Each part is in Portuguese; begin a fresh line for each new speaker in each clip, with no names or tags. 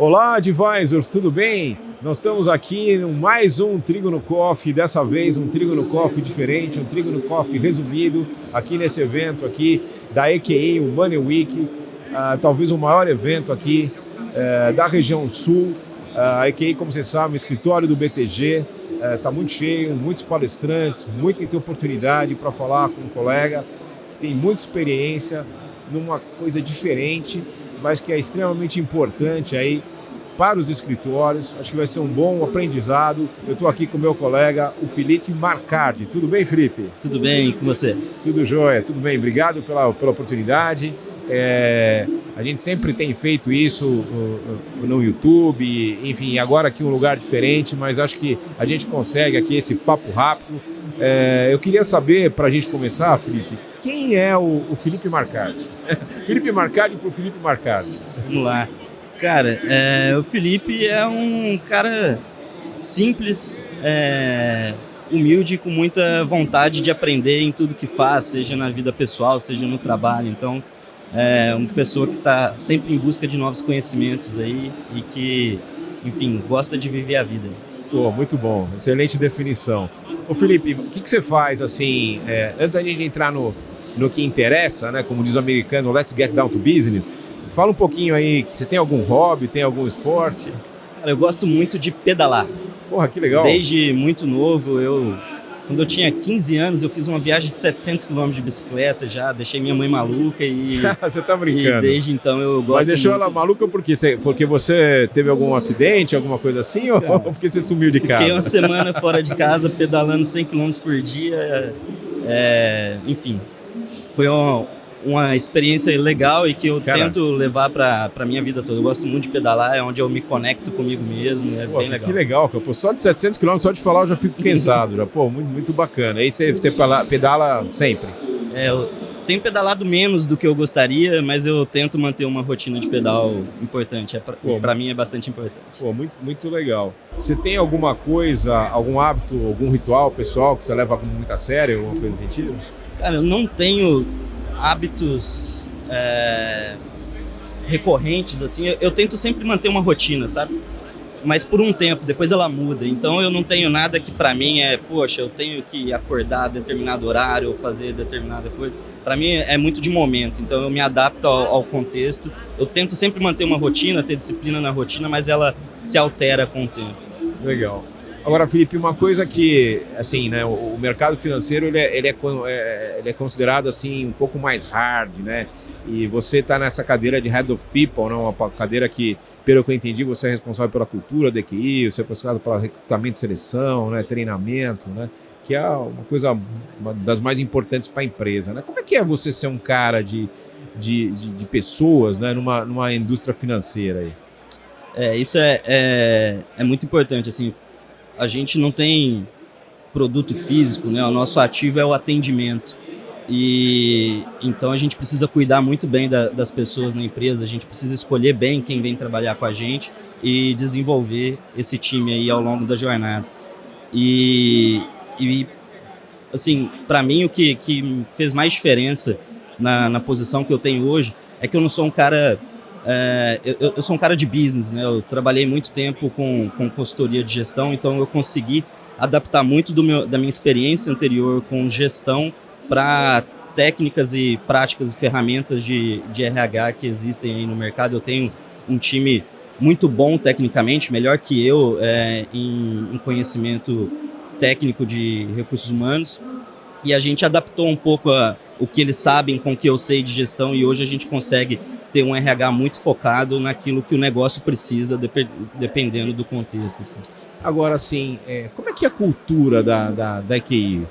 Olá, Advisors, tudo bem? Nós estamos aqui em mais um Trígono Coffee, dessa vez um Trígono Coffee diferente, um Trígono Coffee resumido, aqui nesse evento aqui da EQI, o Money Week, talvez o maior evento aqui da região sul. A EQI, como vocês sabem, escritório do BTG, está muito cheio, muitos palestrantes, muita oportunidade para falar com um colega que tem muita experiência numa coisa diferente, mas que é extremamente importante aí para os escritórios. Acho que vai ser um bom aprendizado. Eu estou aqui com o meu colega, o Felipe Marcardi. Tudo bem, Felipe?
Tudo bem, com você?
Tudo jóia, tudo bem. Obrigado pela oportunidade. A gente sempre tem feito isso no YouTube, enfim, agora aqui um lugar diferente, mas acho que a gente consegue aqui esse papo rápido. Eu queria saber, para a gente começar, Felipe, quem é o Felipe Marcardi? Felipe Marcardi para o Felipe Marcardi.
Vamos lá. Cara, o Felipe é um cara simples, humilde, com muita vontade de aprender em tudo que faz, seja na vida pessoal, seja no trabalho. Então, é uma pessoa que está sempre em busca de novos conhecimentos aí e que, enfim, gosta de viver a vida.
Pô, muito bom, excelente definição. Ô Felipe, o que você faz assim, antes da gente entrar no que interessa, né, como diz o americano, let's get down to business, fala um pouquinho aí, você tem algum hobby, tem algum esporte?
Cara, eu gosto muito de pedalar.
Porra, que legal.
Desde muito novo, quando eu tinha 15 anos, eu fiz uma viagem de 700 km de bicicleta já, deixei minha mãe maluca e...
Você tá brincando.
E desde então eu gosto.
Mas deixou
muito.
Ela maluca por quê? Porque você teve algum acidente, alguma coisa assim, ou porque você sumiu de casa?
Fiquei uma semana fora de casa, pedalando 100 km por dia, enfim, foi uma experiência legal e que eu tento levar para a minha vida toda. Eu gosto muito de pedalar, é onde eu me conecto comigo mesmo, bem legal.
Que legal, cara. Pô, só de 700 km, só de falar eu já fico cansado. Já. Pô, muito, muito bacana. Aí você pedala sempre?
Eu tenho pedalado menos do que eu gostaria, mas eu tento manter uma rotina de pedal importante. Para mim é bastante importante.
Pô, muito, muito legal. Você tem alguma coisa, algum hábito, algum ritual pessoal que você leva muito a sério, alguma coisa nesse sentido?
Cara, eu não tenho hábitos recorrentes, assim, eu tento sempre manter uma rotina, sabe? Mas por um tempo, depois ela muda. Então eu não tenho nada que pra mim poxa, eu tenho que acordar a determinado horário ou fazer determinada coisa. Pra mim é muito de momento, então eu me adapto ao contexto. Eu tento sempre manter uma rotina, ter disciplina na rotina, mas ela se altera com o tempo.
Legal. Agora, Felipe, uma coisa que, assim, né, o mercado financeiro ele é considerado assim um pouco mais hard, né? E você está nessa cadeira de Head of People, né? Uma cadeira que, pelo que eu entendi, você é responsável pela cultura da EQI, você é responsável pelo recrutamento e seleção, né? Treinamento, né? Que é uma das mais importantes para a empresa, né? Como é que é você ser um cara de pessoas, né? numa indústria financeira aí?
Isso é muito importante, assim. A gente não tem produto físico, né? O nosso ativo é o atendimento. E então a gente precisa cuidar muito bem das pessoas na empresa, a gente precisa escolher bem quem vem trabalhar com a gente e desenvolver esse time aí ao longo da jornada. E assim, para mim o que fez mais diferença na posição que eu tenho hoje é que eu não sou um cara... eu sou um cara de business, né? Eu trabalhei muito tempo com consultoria de gestão, então eu consegui adaptar muito da minha experiência anterior com gestão para técnicas e práticas e ferramentas de RH que existem aí no mercado. Eu tenho um time muito bom tecnicamente, melhor que eu em conhecimento técnico de recursos humanos, e a gente adaptou um pouco o que eles sabem com o que eu sei de gestão, e hoje a gente consegue ter um RH muito focado naquilo que o negócio precisa, dependendo do contexto. Assim.
Agora, assim, como é que é a cultura da EQI?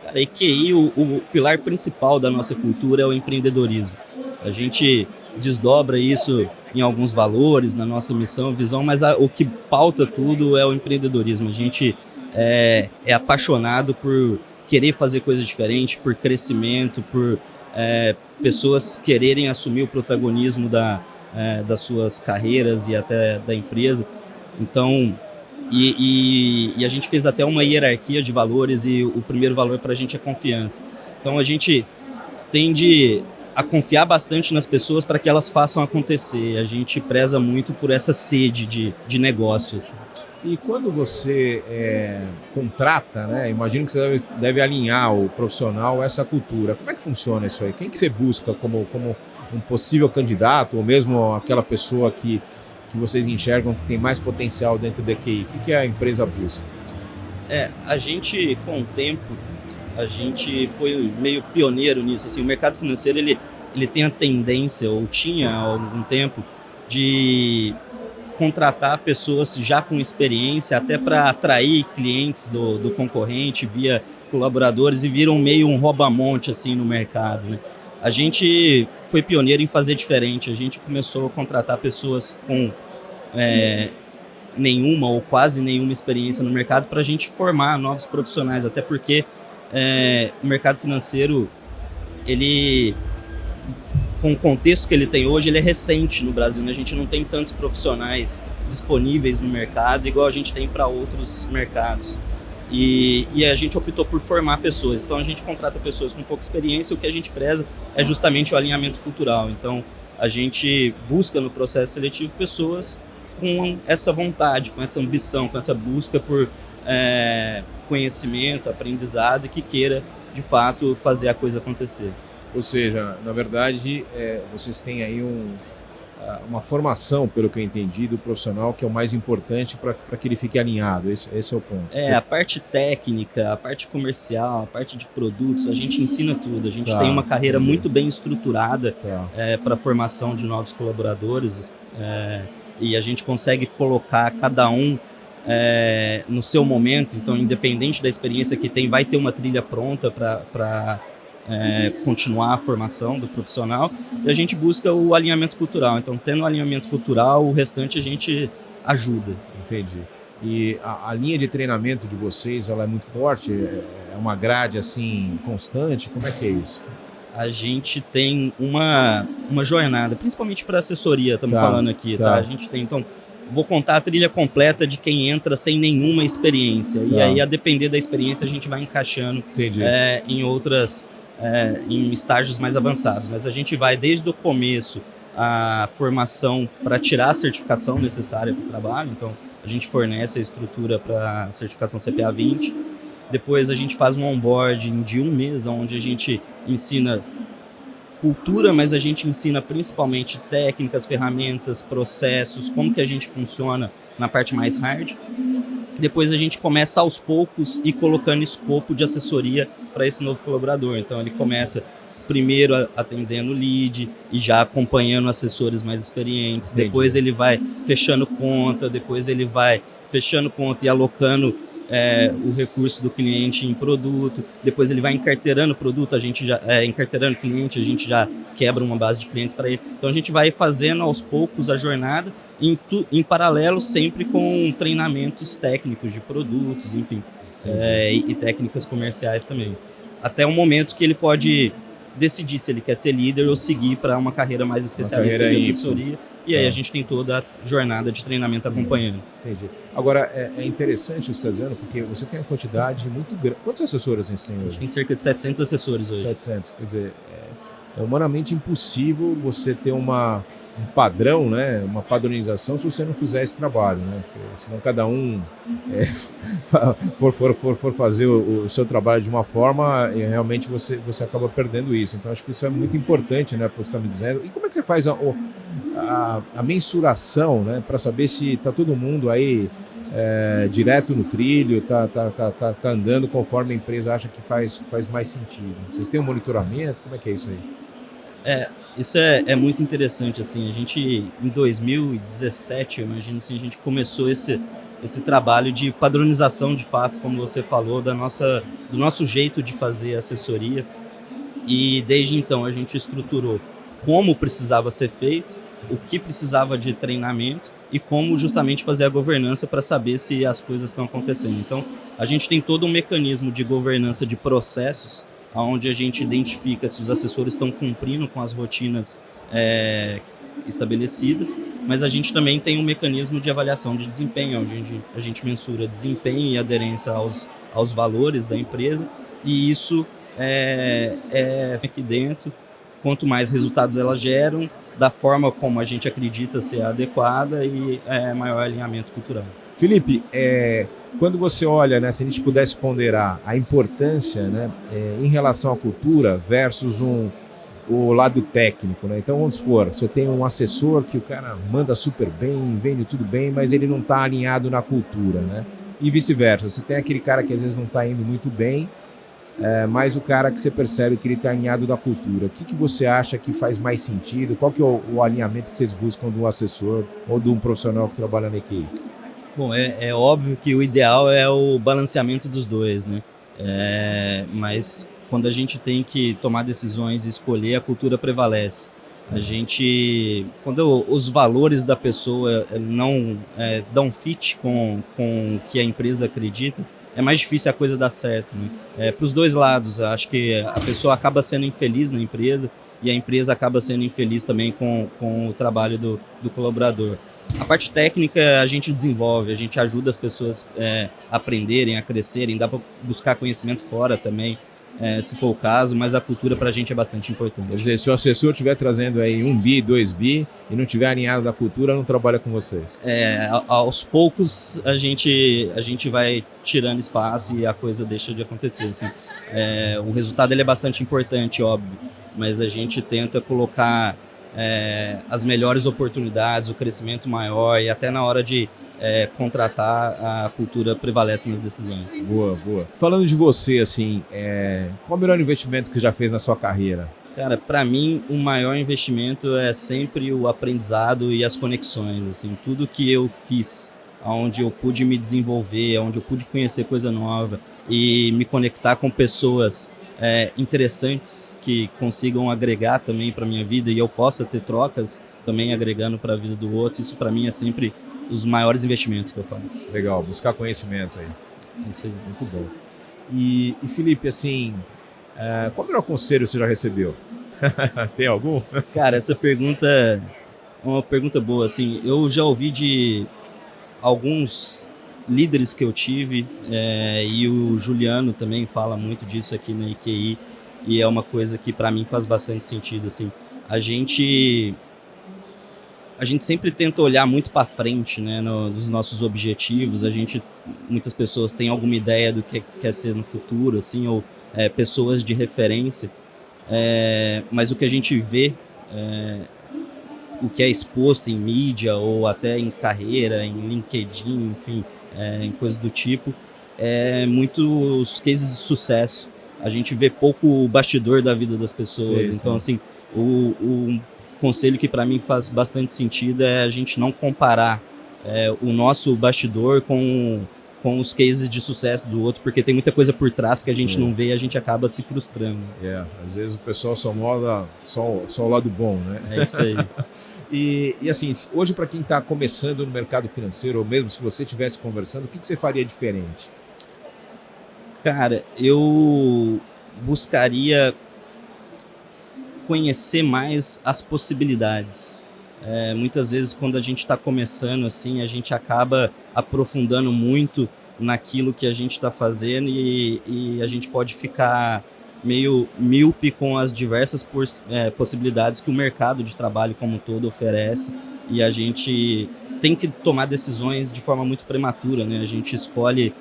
Cara, a EQI, o pilar principal da nossa cultura é o empreendedorismo. A gente desdobra isso em alguns valores, na nossa missão, visão, mas o que pauta tudo é o empreendedorismo. A gente é apaixonado por querer fazer coisas diferentes, por crescimento, por pessoas quererem assumir o protagonismo das suas carreiras e até da empresa. Então, a gente fez até uma hierarquia de valores, e o primeiro valor para a gente é confiança. Então a gente tende a confiar bastante nas pessoas para que elas façam acontecer. A gente preza muito por essa sede de negócios.
E quando você contrata, né? Imagino que você deve alinhar o profissional a essa cultura. Como é que funciona isso aí? Quem que você busca como um possível candidato ou mesmo aquela pessoa que vocês enxergam que tem mais potencial dentro da EQI? O que a empresa busca?
A gente, com o tempo, a gente foi meio pioneiro nisso. Assim, o mercado financeiro ele tem a tendência, ou tinha há algum tempo, de contratar pessoas já com experiência, até para atrair clientes do concorrente via colaboradores, e viram meio um rouba-monte assim, no mercado, né? A gente foi pioneiro em fazer diferente. A gente começou a contratar pessoas com nenhuma ou quase nenhuma experiência no mercado para a gente formar novos profissionais, até porque o mercado financeiro, ele, com o contexto que ele tem hoje, ele é recente no Brasil, né? A gente não tem tantos profissionais disponíveis no mercado igual a gente tem para outros mercados. E a gente optou por formar pessoas. Então a gente contrata pessoas com pouca experiência. O que a gente preza é justamente o alinhamento cultural. Então a gente busca no processo seletivo pessoas com essa vontade, com essa ambição, com essa busca por conhecimento, aprendizado, e que queira de fato fazer a coisa acontecer.
Ou seja, na verdade, vocês têm aí uma formação, pelo que eu entendi, do profissional, que é o mais importante para que ele fique alinhado. Esse é o ponto.
A parte técnica, a parte comercial, a parte de produtos, a gente ensina tudo. A gente tem uma carreira muito bem estruturada para a formação de novos colaboradores, e a gente consegue colocar cada um no seu momento. Então, independente da experiência que tem, vai ter uma trilha pronta para continuar a formação do profissional, e a gente busca o alinhamento cultural. Então, tendo o alinhamento cultural, o restante a gente ajuda.
Entendi. E a linha de treinamento de vocês, ela é muito forte? É uma grade assim constante? Como é que é isso?
A gente tem uma jornada, principalmente para assessoria, estamos falando aqui, tá? A gente tem, então, vou contar a trilha completa de quem entra sem nenhuma experiência. E aí, a depender da experiência, a gente vai encaixando em estágios mais avançados. Mas a gente vai desde o começo, a formação para tirar a certificação necessária para o trabalho. Então, a gente fornece a estrutura para a certificação CPA 20. Depois a gente faz um onboarding de 1 mês, onde a gente ensina cultura, mas a gente ensina principalmente técnicas, ferramentas, processos, como que a gente funciona na parte mais hard. Depois a gente começa aos poucos e colocando escopo de assessoria para esse novo colaborador. Então ele começa primeiro atendendo o lead e já acompanhando assessores mais experientes. Entendi. Depois ele vai fechando conta, e alocando o recurso do cliente em produto. Depois ele vai encarteirando produto, a gente já encarteirando cliente, a gente já quebra uma base de clientes para ele. Então a gente vai fazendo aos poucos a jornada, em paralelo sempre com treinamentos técnicos de produtos, enfim, e técnicas comerciais também. Até o momento que ele pode decidir se ele quer ser líder ou seguir para uma carreira mais especialista de assessoria. E aí a gente tem toda a jornada de treinamento acompanhando. Entendi.
Agora, é interessante o que você está dizendo, porque você tem uma quantidade muito grande. Quantos assessores a gente tem hoje?
Tem cerca de 700 assessores hoje.
700, quer dizer, é humanamente impossível você ter um padrão, né, uma padronização, se você não fizer esse trabalho, né? Porque senão cada um for fazer o seu trabalho de uma forma, e realmente você acaba perdendo isso. Então acho que isso é muito importante, né, para você está me dizendo. E como é que você faz a mensuração, né, para saber se está todo mundo aí direto no trilho, tá andando conforme a empresa acha que faz mais sentido? Vocês têm um monitoramento? Como é que é isso aí?
Isso é muito interessante, assim. A gente, em 2017, eu imagino, assim, a gente começou esse trabalho de padronização, de fato, como você falou, do nosso jeito de fazer assessoria. E desde então a gente estruturou como precisava ser feito, o que precisava de treinamento e como justamente fazer a governança para saber se as coisas estão acontecendo. Então, a gente tem todo um mecanismo de governança de processos, onde a gente identifica se os assessores estão cumprindo com as rotinas estabelecidas, mas a gente também tem um mecanismo de avaliação de desempenho, onde a gente mensura desempenho e aderência aos valores da empresa, e isso aqui dentro, quanto mais resultados elas geram, da forma como a gente acredita ser adequada e maior alinhamento cultural.
Felipe, quando você olha, né, se a gente pudesse ponderar a importância, né, em relação à cultura versus o lado técnico, né? Então vamos supor, você tem um assessor que o cara manda super bem, vende tudo bem, mas ele não está alinhado na cultura, né? E vice-versa, você tem aquele cara que às vezes não está indo muito bem, mas o cara que você percebe que ele está alinhado da cultura. O que você acha que faz mais sentido? Qual que é o alinhamento que vocês buscam de um assessor ou de um profissional que trabalha na EQI?
Bom, é óbvio que o ideal é o balanceamento dos dois, né? Mas quando a gente tem que tomar decisões e escolher, a cultura prevalece. Quando os valores da pessoa não dão fit com o que a empresa acredita, é mais difícil a coisa dar certo, né? Para os dois lados, eu acho que a pessoa acaba sendo infeliz na empresa e a empresa acaba sendo infeliz também com o trabalho do colaborador. A parte técnica a gente desenvolve, a gente ajuda as pessoas a aprenderem, a crescerem, dá para buscar conhecimento fora também, se for o caso, mas a cultura para a gente é bastante importante.
Quer dizer, se o assessor estiver trazendo aí 1 bi, 2 bi e não estiver alinhado da cultura, não trabalha com vocês?
Aos poucos a gente vai tirando espaço e a coisa deixa de acontecer. Assim. O resultado ele é bastante importante, óbvio, mas a gente tenta colocar as melhores oportunidades, o crescimento maior e até na hora de contratar, a cultura prevalece nas decisões.
Boa, boa. Falando de você, assim, qual o melhor investimento que você já fez na sua carreira?
Cara, para mim, o maior investimento é sempre o aprendizado e as conexões. Assim, tudo que eu fiz, onde eu pude me desenvolver, onde eu pude conhecer coisa nova e me conectar com pessoas interessantes que consigam agregar também para minha vida e eu possa ter trocas também agregando para a vida do outro. Isso para mim é sempre os maiores investimentos que eu faço.
Legal, buscar conhecimento aí.
Isso aí.
Muito bom. E Felipe, assim, qual o melhor conselho você já recebeu? Tem algum?
Cara, essa pergunta é uma pergunta boa. Assim, eu já ouvi de alguns líderes que eu tive e o Juliano também fala muito disso aqui na EQI e é uma coisa que para mim faz bastante sentido. Assim, a gente sempre tenta olhar muito para frente, né, nos nossos objetivos. Muitas pessoas têm alguma ideia do que quer ser no futuro, assim, ou pessoas de referência, mas o que a gente vê, o que é exposto em mídia ou até em carreira, em LinkedIn, enfim, em coisas do tipo, muitos cases de sucesso. A gente vê pouco o bastidor da vida das pessoas. Sim, então, assim, o conselho que para mim faz bastante sentido é a gente não comparar o nosso bastidor com os cases de sucesso do outro, porque tem muita coisa por trás que a gente não vê e a gente acaba se frustrando.
Às vezes o pessoal só mostra só o lado bom, né?
É isso aí.
E assim, hoje para quem está começando no mercado financeiro, ou mesmo se você estivesse conversando, o que você faria diferente?
Cara, eu buscaria conhecer mais as possibilidades. Muitas vezes quando a gente está começando assim, a gente acaba aprofundando muito naquilo que a gente está fazendo e a gente pode ficar meio míope com as diversas possibilidades que o mercado de trabalho como um todo oferece e a gente tem que tomar decisões de forma muito prematura, né? A gente escolhe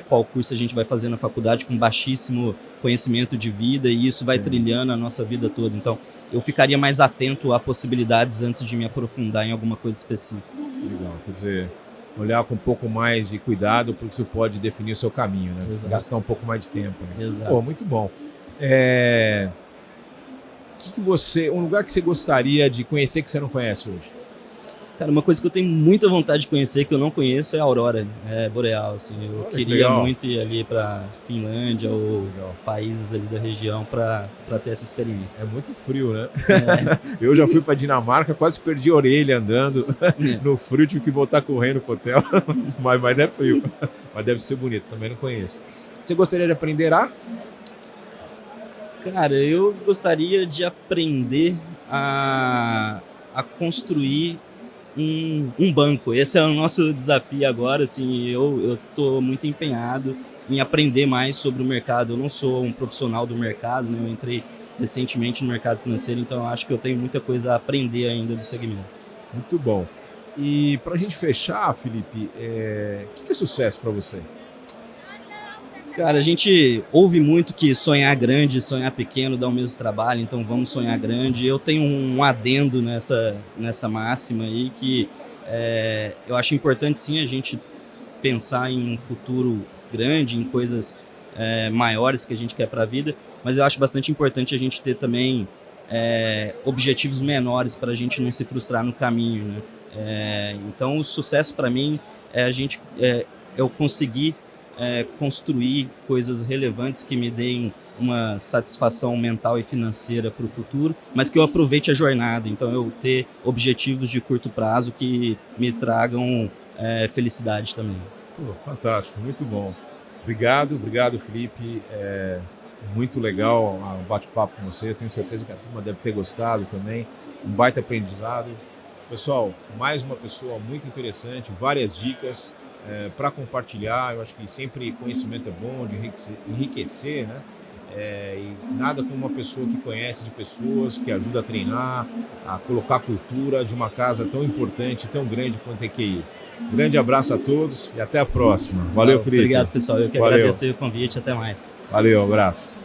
qual curso a gente vai fazer na faculdade com baixíssimo conhecimento de vida e isso vai trilhando a nossa vida toda. Então, eu ficaria mais atento a possibilidades antes de me aprofundar em alguma coisa específica.
Legal, quer dizer, olhar com um pouco mais de cuidado, porque isso pode definir o seu caminho, né?
Exato.
Gastar um pouco mais de tempo. Né?
Exato.
Pô, muito bom. Um lugar que você gostaria de conhecer que você não conhece hoje?
Cara, uma coisa que eu tenho muita vontade de conhecer, que eu não conheço, é a Aurora Boreal. Assim. Eu queria muito ir ali para Finlândia ou países ali da região para ter essa experiência.
É muito frio, né? Eu já fui para Dinamarca, quase perdi a orelha andando no frio, tive que voltar correndo pro hotel, mas é frio. Mas deve ser bonito, também não conheço. Você gostaria de aprender a?
Cara, eu gostaria de aprender a construir um banco. Esse é o nosso desafio agora, assim, eu estou muito empenhado em aprender mais sobre o mercado. Eu não sou um profissional do mercado, né? Eu entrei recentemente no mercado financeiro, então eu acho que eu tenho muita coisa a aprender ainda do segmento.
Muito bom. E para a gente fechar, Felipe, o que é sucesso para você?
Cara, a gente ouve muito que sonhar grande, sonhar pequeno dá o mesmo trabalho, então vamos sonhar grande. Eu tenho um adendo nessa máxima aí que eu acho importante sim a gente pensar em um futuro grande, em coisas maiores que a gente quer para a vida, mas eu acho bastante importante a gente ter também objetivos menores para a gente não se frustrar no caminho, né? Então o sucesso para mim é eu conseguir construir coisas relevantes que me deem uma satisfação mental e financeira para o futuro, mas que eu aproveite a jornada. Então eu ter objetivos de curto prazo que me tragam felicidade também.
Pô, fantástico, muito bom. Obrigado, Felipe. Muito legal o bate-papo com você. Eu tenho certeza que a turma deve ter gostado também. Um baita aprendizado. Pessoal, mais uma pessoa muito interessante, várias dicas para compartilhar. Eu acho que sempre conhecimento é bom, de enriquecer, né? E nada como uma pessoa que conhece de pessoas, que ajuda a treinar, a colocar a cultura de uma casa tão importante, tão grande quanto a EQI. Grande abraço a todos e até a próxima. Valeu, Felipe.
Obrigado, pessoal. Eu que agradeço o convite. Até mais.
Valeu, abraço.